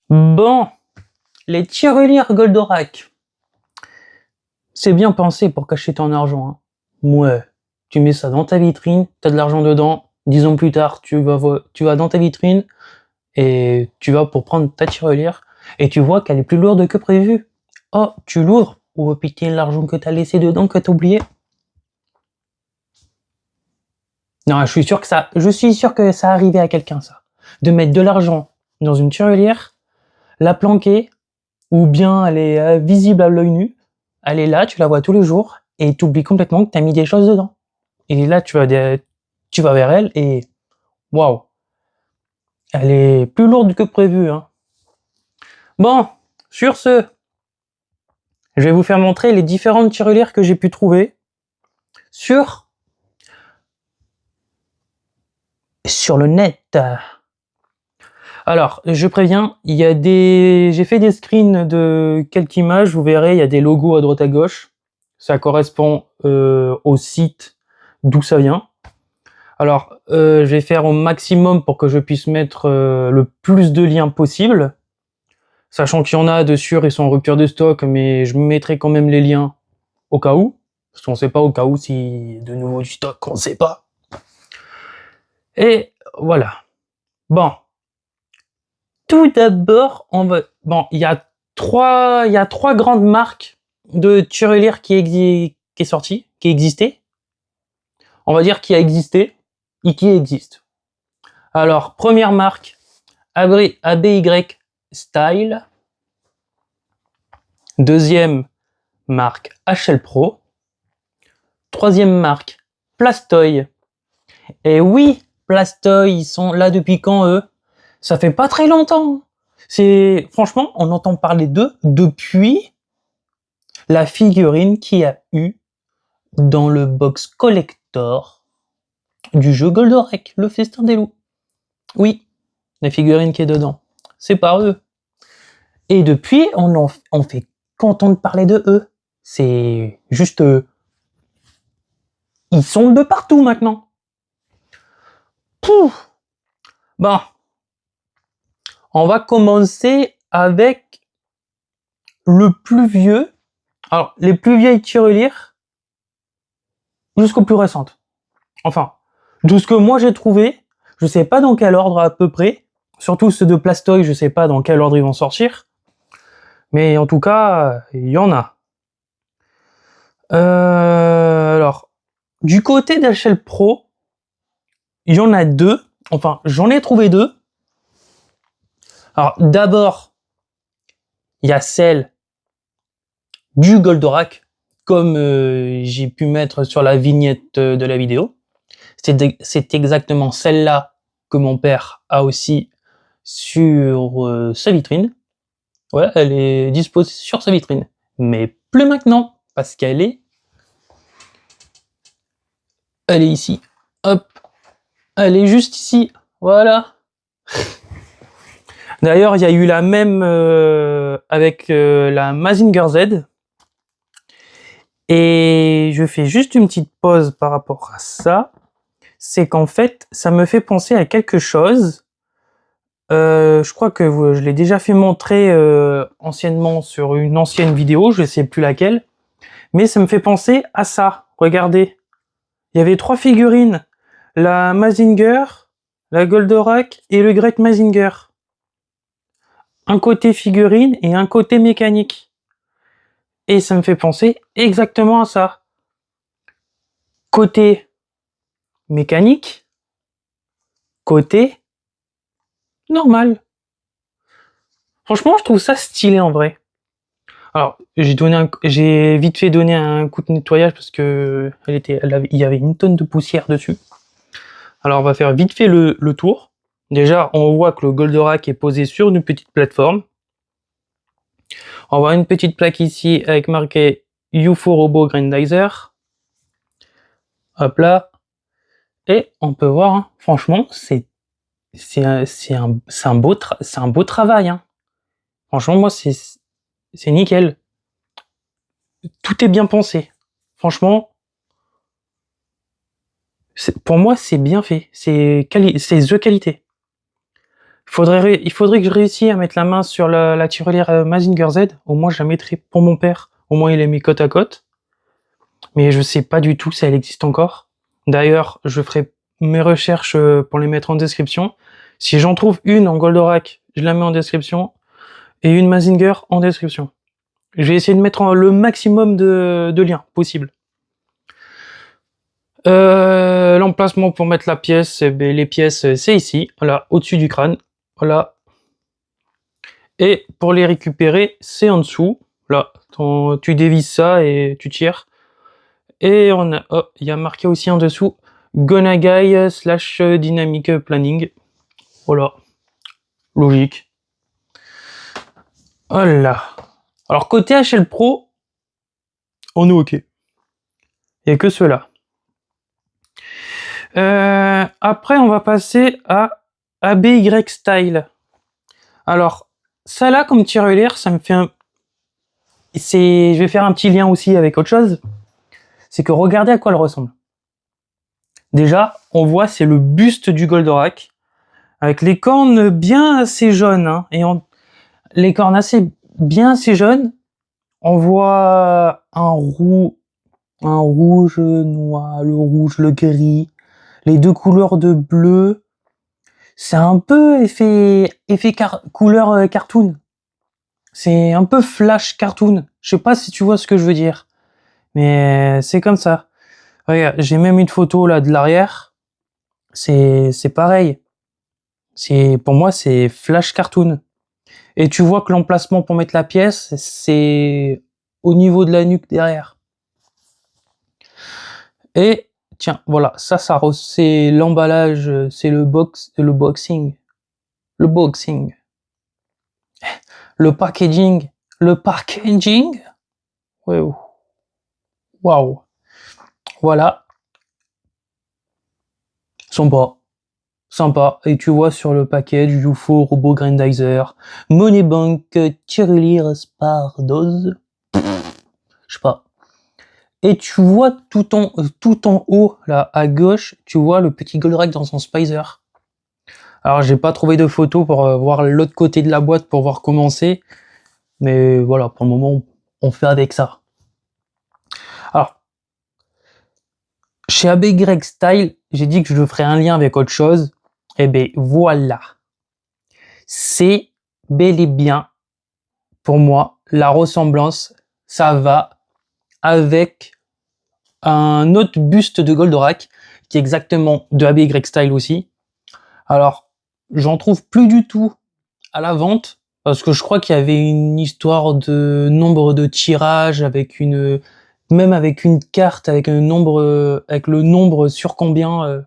Bon, les tirelires Goldorak. C'est bien pensé pour cacher ton argent. Hein. Ouais, tu mets ça dans ta vitrine, t'as de l'argent dedans. 10 ans plus tard, tu vas dans ta vitrine et tu vas pour prendre ta tirelire et tu vois qu'elle est plus lourde que prévu. Oh, tu l'ouvres. Oh putain, l'argent que t'as laissé dedans, que t'as oublié. Non, je suis sûr que ça arrivait à quelqu'un, ça. De mettre de l'argent dans une tirelire, la planquer, ou bien elle est visible à l'œil nu, elle est là, tu la vois tous les jours, et tu oublies complètement que tu as mis des choses dedans. Et là, tu vas vers elle, et waouh, elle est plus lourde que prévu. Hein. Bon, sur ce, je vais vous faire montrer les différentes tirelires que j'ai pu trouver sur le net. Alors, je préviens, j'ai fait des screens de quelques images, vous verrez, il y a des logos à droite à gauche. Ça correspond au site d'où ça vient. Alors, je vais faire au maximum pour que je puisse mettre le plus de liens possible. Sachant qu'il y en a de sûr, ils sont en rupture de stock, mais je mettrai quand même les liens au cas où. Parce qu'on sait pas au cas où si de nouveau du stock, on sait pas. Et voilà. Bon. Tout d'abord, il y a trois grandes marques de tirelires qui existaient. On va dire qui a existé et qui existe. Alors, première marque, ABY Style. Deuxième marque, HL Pro. Troisième marque, Plastoy. Et oui, Plastoy, ils sont là depuis quand eux? Ça fait pas très longtemps. Franchement, on entend parler d'eux depuis la figurine qu'il y a eu dans le box collector du jeu Goldorak, le festin des loups. Oui, la figurine qui est dedans. C'est par eux. Et depuis, on fait qu'entendre parler de eux. C'est juste... ils sont de partout maintenant. Pouf. Bon. On va commencer avec le plus vieux. Alors, les plus vieilles tirelires jusqu'aux plus récentes. Enfin, de ce que moi j'ai trouvé, je sais pas dans quel ordre à peu près. Surtout ceux de Plastoy, je sais pas dans quel ordre ils vont sortir. Mais en tout cas, il y en a. Alors, du côté d'HL Pro, il y en a deux. Enfin, j'en ai trouvé deux. Alors, d'abord, il y a celle du Goldorak, comme j'ai pu mettre sur la vignette de la vidéo. C'est exactement celle-là que mon père a aussi sur sa vitrine. Ouais, elle est disposée sur sa vitrine. Mais plus maintenant, parce qu'elle est ici. Hop. Elle est juste ici. Voilà. D'ailleurs, il y a eu la même avec la Mazinger Z. Et je fais juste une petite pause par rapport à ça. C'est qu'en fait, ça me fait penser à quelque chose. Je crois que je l'ai déjà fait montrer anciennement sur une ancienne vidéo, je sais plus laquelle. Mais ça me fait penser à ça. Regardez. Il y avait trois figurines. La Mazinger, la Goldorak et le Great Mazinger. Un côté figurine et un côté mécanique. Et ça me fait penser exactement à ça. Côté mécanique, côté normal. Franchement, je trouve ça stylé en vrai. Alors, j'ai vite fait donner un coup de nettoyage parce que il y avait une tonne de poussière dessus. Alors, on va faire vite fait le tour. Déjà, on voit que le Goldorak est posé sur une petite plateforme. On voit une petite plaque ici avec marqué UFO Robo Grandizer. Hop là. Et on peut voir, hein, franchement, c'est un beau travail. Hein. Franchement, moi, c'est nickel. Tout est bien pensé. Franchement, pour moi, c'est bien fait. C'est de qualité. Il faudrait que je réussisse à mettre la main sur la tirelire Mazinger Z. Au moins, je la mettrai pour mon père. Au moins, il est mis côte à côte. Mais je sais pas du tout si elle existe encore. D'ailleurs, je ferai mes recherches pour les mettre en description. Si j'en trouve une en Goldorak, je la mets en description. Et une Mazinger en description. Je vais essayer de mettre le maximum de liens possible. L'emplacement pour mettre la pièce, les pièces, c'est ici, voilà, au-dessus du crâne, voilà. Et pour les récupérer, c'est en dessous, là. Tu dévises ça et tu tires. Et on a, oh, il y a marqué aussi en dessous Gonagai / Dynamic Planning. Voilà, logique. Voilà. Alors côté HL Pro, on est ok. Il n'y a que ceux-là. Après, on va passer à ABY Style. Alors, ça là, comme tirelire, ça me fait un... Je vais faire un petit lien aussi avec autre chose. C'est que regardez à quoi elle ressemble. Déjà, on voit, c'est le buste du Goldorak, avec les cornes bien assez jaunes, hein, les cornes assez bien assez jaunes. On voit un rouge noir, le rouge, le gris, les deux couleurs de bleu. C'est un peu couleur cartoon. C'est un peu flash cartoon. Je sais pas si tu vois ce que je veux dire. Mais c'est comme ça. Regarde, j'ai même une photo là de l'arrière. C'est pareil. Pour moi, c'est flash cartoon. Et tu vois que l'emplacement pour mettre la pièce, c'est au niveau de la nuque derrière. Et tiens, voilà, c'est l'emballage, c'est le boxing. Le boxing. Le packaging. Le packaging. Ouais, waouh. Voilà. Sympa. Et tu vois sur le package UFO, Robot Grandizer, Moneybank, Tirelire, Spardos. Je sais pas. Et tu vois tout en haut, là, à gauche, tu vois le petit Goldorak dans son Spicer. Alors, j'ai pas trouvé de photo pour voir l'autre côté de la boîte pour voir comment c'est. Mais voilà, pour le moment, on fait avec ça. Alors, chez ABY Style, j'ai dit que je ferais un lien avec autre chose. Et ben voilà. C'est bel et bien, pour moi, la ressemblance, ça va avec un autre buste de Goldorak, qui est exactement de ABY Style aussi. Alors, j'en trouve plus du tout à la vente, parce que je crois qu'il y avait une histoire de nombre de tirages, même avec une carte, avec le nombre sur combien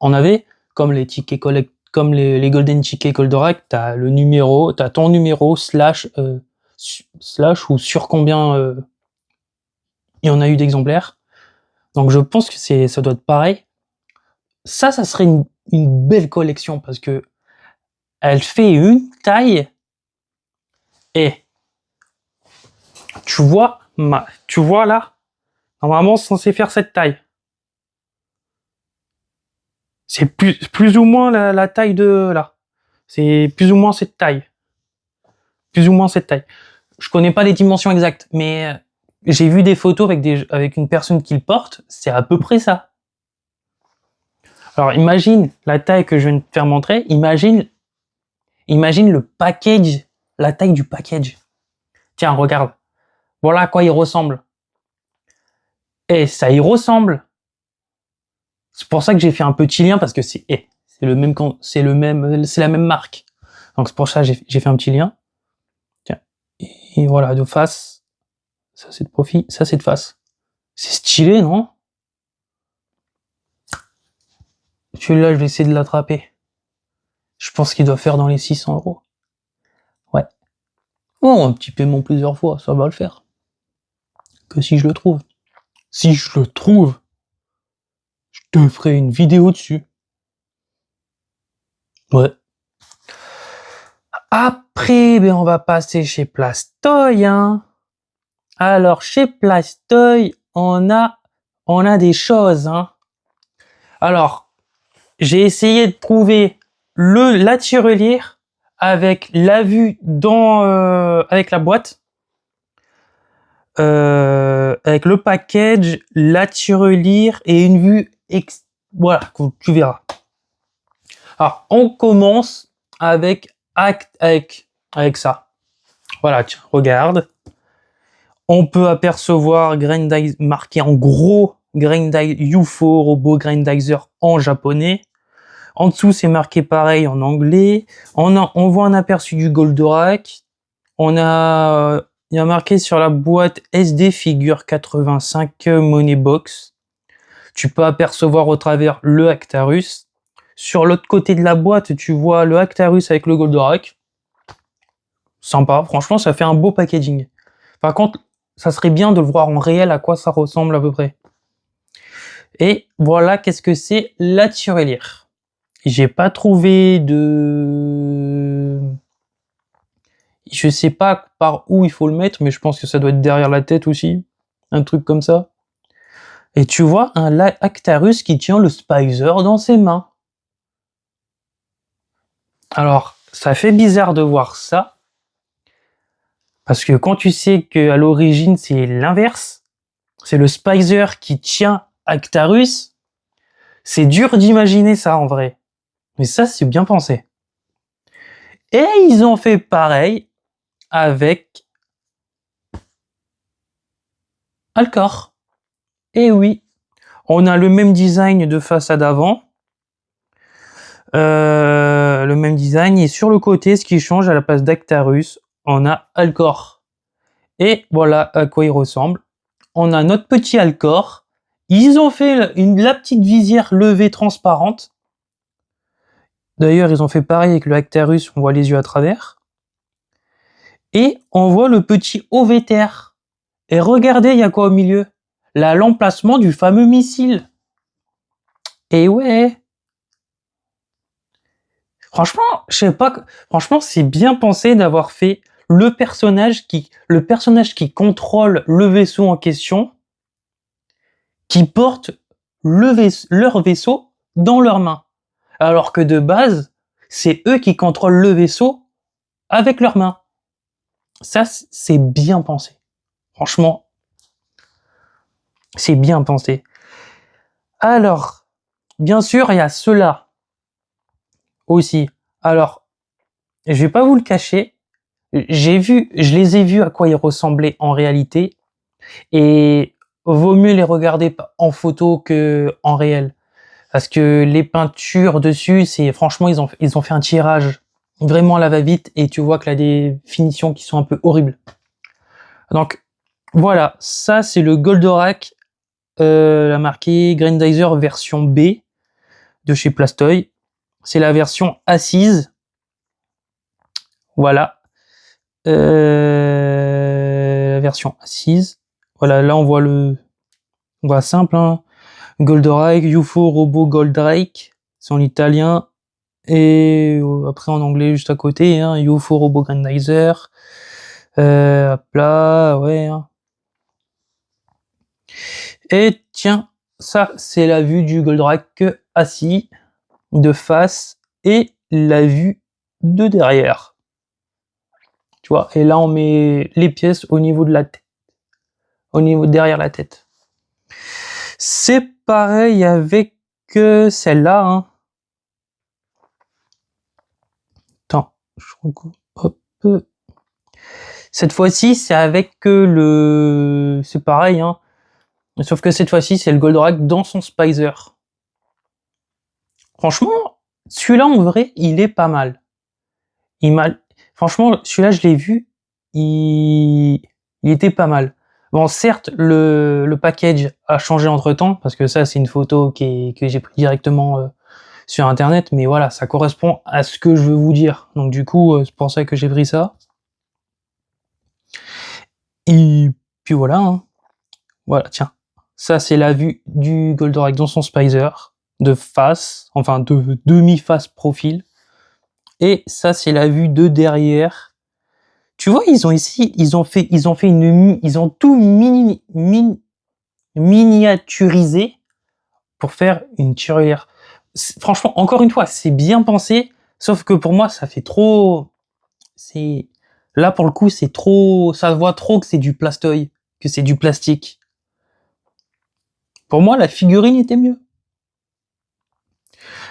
on avait, comme les tickets comme les Golden Tickets Goldorak, t'as ton numéro, slash ou sur combien il y en a eu d'exemplaires. Donc je pense que ça doit être pareil. Ça serait une belle collection parce que elle fait une taille et tu vois là, normalement c'est censé faire cette taille. C'est plus ou moins la taille de là. C'est plus ou moins cette taille. Plus ou moins cette taille. Je connais pas les dimensions exactes, mais j'ai vu des photos avec une personne qui le porte, c'est à peu près ça. Alors imagine la taille que je viens de faire montrer, imagine le package, la taille du package. Tiens, regarde. Voilà à quoi il ressemble. Et ça y ressemble. C'est pour ça que j'ai fait un petit lien parce que c'est la même marque. Donc c'est pour ça que j'ai fait un petit lien. Tiens. Et voilà, de face. Ça c'est de profil, ça c'est de face. C'est stylé, non? Celui-là, je vais essayer de l'attraper. Je pense qu'il doit faire dans les 600 €. Ouais. Oh, un petit paiement plusieurs fois, ça va le faire. Que si je le trouve. Si je le trouve, je te ferai une vidéo dessus. Ouais. Après, ben, on va passer chez Plastoy, hein. Alors, chez Plastoy, on a des choses, hein. Alors, j'ai essayé de trouver la tirelire avec la vue avec la boîte, avec le package, la tirelire et une vue voilà, tu verras. Alors, on commence avec ça. Voilà, tiens, regarde. On peut apercevoir marqué en gros UFO Robot Grandizer en japonais. En dessous, c'est marqué pareil en anglais. On voit un aperçu du Goldorak. Il y a marqué sur la boîte SD Figure 85 Money Box. Tu peux apercevoir au travers le Actarus. Sur l'autre côté de la boîte, tu vois le Actarus avec le Goldorak. Sympa, franchement, ça fait un beau packaging. Par contre, ça serait bien de le voir en réel à quoi ça ressemble à peu près. Et voilà, qu'est-ce que c'est la tirelire. J'ai pas trouvé de... Je sais pas par où il faut le mettre, mais je pense que ça doit être derrière la tête aussi. Un truc comme ça. Et tu vois un Actarus qui tient le Spicer dans ses mains. Alors, ça fait bizarre de voir ça. Parce que quand tu sais qu'à l'origine, c'est l'inverse, c'est le Spicer qui tient Actarus, c'est dur d'imaginer ça en vrai. Mais ça, c'est bien pensé. Et ils ont fait pareil avec Alcor. Et oui, on a le même design de façade avant. Le même design. Et sur le côté, ce qui change, à la place d'Actarus, on a Alcor. Et voilà à quoi il ressemble. On a notre petit Alcor. Ils ont fait la petite visière levée transparente. D'ailleurs, ils ont fait pareil avec le Actarus, on voit les yeux à travers. Et on voit le petit Oveter. Et regardez, il y a quoi au milieu? L'emplacement du fameux missile. Et ouais. Franchement, je sais pas. Franchement, c'est bien pensé d'avoir fait le personnage qui contrôle le vaisseau en question, qui porte leur vaisseau dans leurs mains. Alors que de base, c'est eux qui contrôlent le vaisseau avec leurs mains. Ça, c'est bien pensé. Franchement, c'est bien pensé. Alors, bien sûr, il y a ceux-là aussi. Alors, je vais pas vous le cacher, je les ai vus à quoi ils ressemblaient en réalité, et vaut mieux les regarder en photo que en réel. Parce que les peintures dessus, franchement, ils ont fait un tirage vraiment à la va-vite, et tu vois que là, des finitions qui sont un peu horribles. Donc, voilà, ça c'est le Goldorak, la marqué Grandizer version B de chez Plastoy. C'est la version assise. Voilà. La version assise. Voilà, là on voit simple, hein. Goldorak, UFO Robot Goldrake, c'est en italien. Et après en anglais juste à côté, hein, UFO Robot Grandizer. Hop là, ouais. Hein. Et tiens, ça c'est la vue du Goldorak assis, de face, et la vue de derrière. Tu vois, et là on met les pièces au niveau de la tête. Au niveau derrière la tête. C'est pareil avec celle-là. Hein. Attends, je recoupe. Hop. Cette fois-ci, c'est avec c'est pareil, hein. Sauf que cette fois-ci, c'est le Goldorak dans son Spicer. Franchement, celui-là, en vrai, il est pas mal. Franchement, celui-là, je l'ai vu, il était pas mal. Bon, certes, le package a changé entre-temps, parce que ça, c'est une photo que j'ai pris directement sur Internet, mais voilà, ça correspond à ce que je veux vous dire. Donc du coup, c'est pour ça que j'ai pris ça. Et puis voilà. Hein. Voilà, tiens. Ça, c'est la vue du Goldorak dans son Spicer, de face, enfin de demi-face profil. Et ça, c'est la vue de derrière. Tu vois, ils ont tout miniaturisé pour faire une tirelire. Franchement, encore une fois, c'est bien pensé. Sauf que pour moi, ça fait trop... C'est... Là, pour le coup, c'est trop... Ça se voit trop que c'est du plastoï, que c'est du plastique. Pour moi, la figurine était mieux.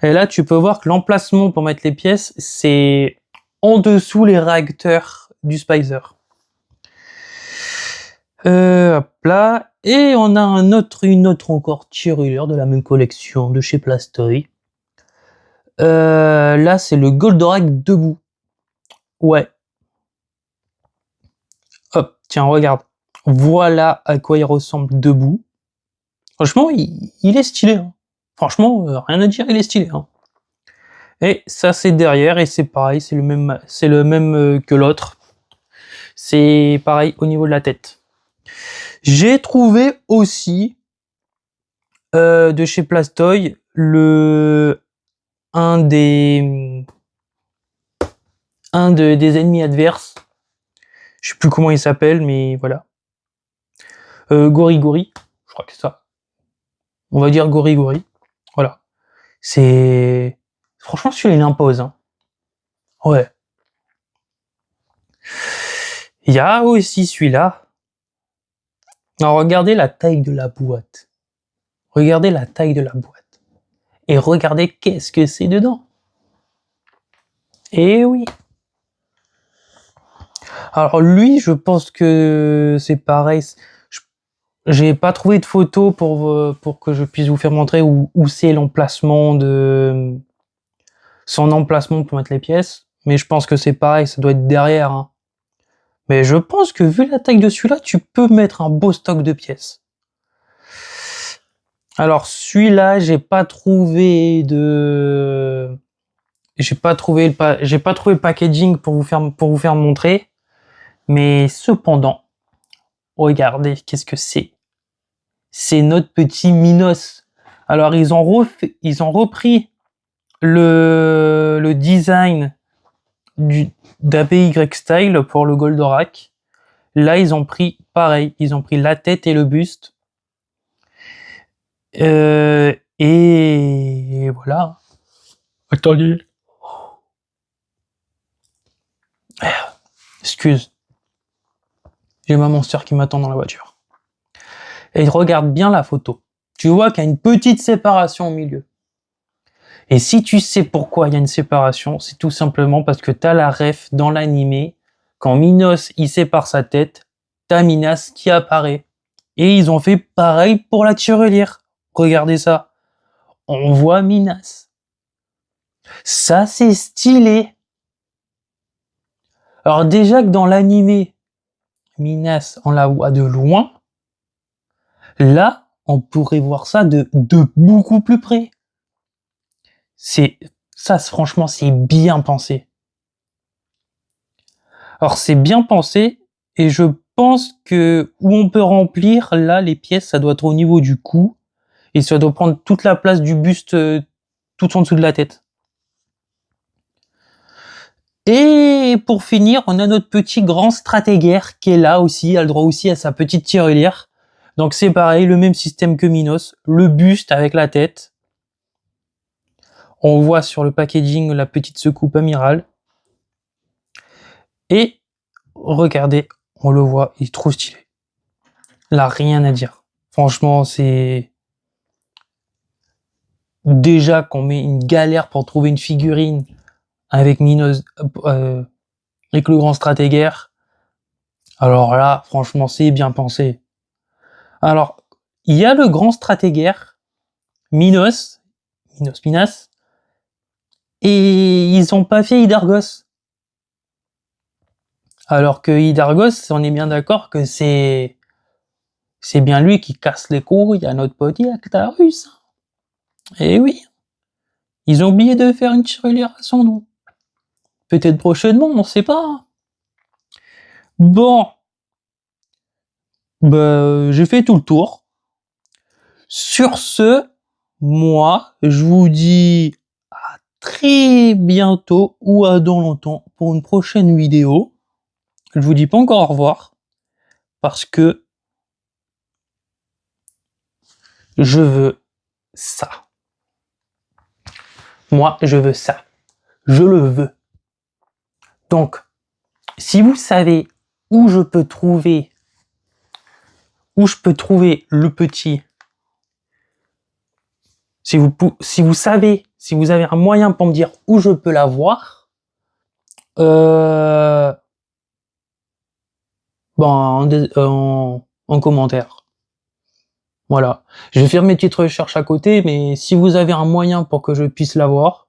Et là, tu peux voir que l'emplacement pour mettre les pièces, c'est en dessous les réacteurs du Spicer. Hop là. Et on a une autre encore tirelire de la même collection de chez Plastoy. Là, c'est le Goldorak debout. Ouais. Hop, tiens, regarde. Voilà à quoi il ressemble debout. Franchement, il est stylé. Hein. Franchement, rien à dire, il est stylé. Hein. Et ça, c'est derrière, et c'est pareil, c'est le même que l'autre. C'est pareil au niveau de la tête. J'ai trouvé aussi de chez Plastoy des des ennemis adverses. Je sais plus comment il s'appelle, mais voilà. Gori, je crois que c'est ça. On va dire Gori. Voilà. C'est franchement celui-là il impose. Hein. Ouais. Il y a aussi celui-là. Alors regardez la taille de la boîte. Regardez la taille de la boîte. Et regardez qu'est-ce que c'est dedans. Eh oui. Alors lui, je pense que c'est pareil. J'ai pas trouvé de photo pour que je puisse vous faire montrer où c'est l'emplacement de son emplacement pour mettre les pièces. Mais je pense que c'est pareil, ça doit être derrière. Hein. Mais je pense que vu la taille de celui-là, tu peux mettre un beau stock de pièces. Alors celui-là, j'ai pas trouvé le packaging pour vous faire montrer. Mais cependant, regardez, qu'est-ce que c'est? C'est notre petit Minos. Alors ils ont repris le design d'APY Style pour le Goldorak. Là ils ont pris pareil, ils ont pris la tête et le buste. Et voilà. Attendez. Excuse. J'ai ma monster qui m'attend dans la voiture. Et regarde bien la photo. Tu vois qu'il y a une petite séparation au milieu. Et si tu sais pourquoi il y a une séparation, c'est tout simplement parce que t'as la ref dans l'animé. Quand Minos il sépare sa tête, t'as Minas qui apparaît. Et ils ont fait pareil pour la tirelire. Regardez ça. On voit Minas. Ça c'est stylé. Alors déjà que dans l'animé, Minas on la voit de loin. Là, on pourrait voir ça de beaucoup plus près. Franchement, c'est bien pensé. Alors, c'est bien pensé, et je pense que où on peut remplir, là, les pièces, ça doit être au niveau du cou, et ça doit prendre toute la place du buste, tout en dessous de la tête. Et pour finir, on a notre petit grand stratégaire qui est là aussi, a le droit aussi à sa petite tirelire. Donc c'est pareil, le même système que Minos, le buste avec la tête. On voit sur le packaging la petite secoupe amirale. Et regardez, on le voit, il est trop stylé. Là, rien à dire. Franchement, c'est... Déjà qu'on met une galère pour trouver une figurine avec Minos, avec le grand stratégaire. Alors là, franchement, c'est bien pensé. Alors, il y a le grand stratégaire, Minas, et ils ont pas fait Hydargos. Alors que Hydargos, on est bien d'accord que c'est bien lui qui casse les couilles à notre petit Actarus. Et oui, ils ont oublié de faire une tirelire à son nom. Peut-être prochainement, on sait pas. Bon, bah, j'ai fait tout le tour. Sur ce, moi, je vous dis à très bientôt ou à dans longtemps pour une prochaine vidéo. Je vous dis pas encore au revoir parce que je veux ça. Moi, je veux ça. je le veux. Donc, si vous savez où je peux trouver le petit, si vous savez, si vous avez un moyen pour me dire où je peux l'avoir, en commentaire. Voilà. Je vais faire mes petites recherches à côté, mais si vous avez un moyen pour que je puisse l'avoir,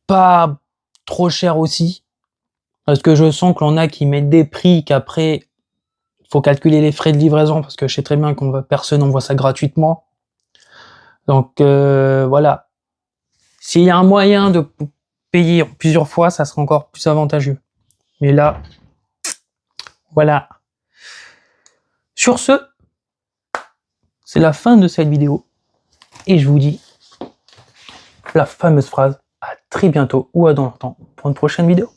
pas trop cher aussi, parce que je sens que l'on a qui mettent des prix qu'après, faut calculer les frais de livraison, parce que je sais très bien qu'on personne envoie ça gratuitement. Donc voilà. S'il y a un moyen de payer plusieurs fois, ça sera encore plus avantageux. Mais là, voilà. Sur ce, c'est la fin de cette vidéo. Et je vous dis la fameuse phrase, à très bientôt ou à dans longtemps pour une prochaine vidéo.